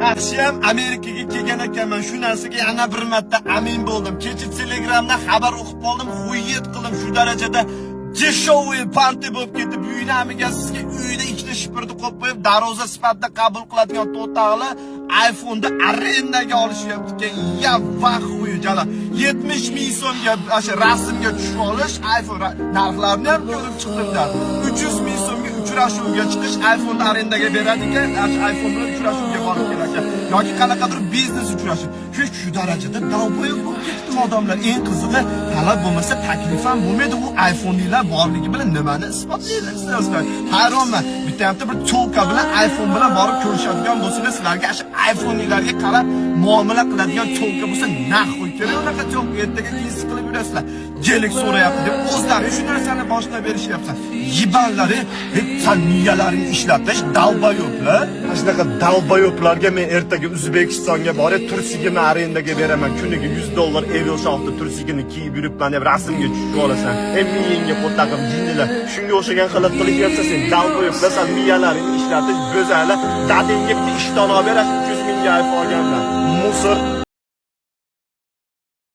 Yaxshiyam Amerikaga kelgan ekanman. Shu narsaga yana bir marta amin bo'ldim. Kecha Telegramda xabar o'qib qoldim, xuyet qildim shu darajada jeshovoy parti bo'lib ketib, uynamiga sizga uyda ikkita shipirni qo'yib qo'yib, daroza sifatida qabul qiladigan to'tag'li iPhone'da arendaga olishyapti ekan. Ya vaxuy jala 70 ming so'mga o'sha rasmga tushib olish iPhone narxlarini ham ko'rib chiqdim. 300 ming so'mga uchrashuvga chiqish iPhone arendaga beradi ekan, iPhone bilan uchrashuvga borib kelar. Yoki qanaqadir biznes uchrashuv. Shu darajada dalboyoq bo'lib ketdi odamlar. Eng qizig'i, talab bo'lmasa taklif ham bo'lmaydi. U iPhone'lar borligi bilan nimani isbotlaysiz? Hayronman. Bitta bir to'lka bilan iPhone bilan borib ko'rishadigan bo'lsangiz, sizlarga shu iPhone'larga qarab muomala qiladigan to'lka bo'lsa, naxoy kerak unaqa to'lka ertaga keyin siqilib yurasizlar. Jelik so'rayapti deb o'zlari shu narsani boshlab berishyapti. Yibanlari, sen miyalaringni ishlatish dalboyoblar. Shunaqa dalboyoblarga men ertaga O'zbekistonga borib, tursigini arendaga beraman. Kuniga $100 Evelshoxda tursigini kiyib yuribman deb rasmga tushib olasan. Miyangga qo'taqib jinnilar. Shunga o'xshagan qilyapsan sen dalboyoblar, sen miyalaringni ishlatish go'zali. Dadangga bitta ishton olib berasan 300 mingga iPhone olganlar. Musor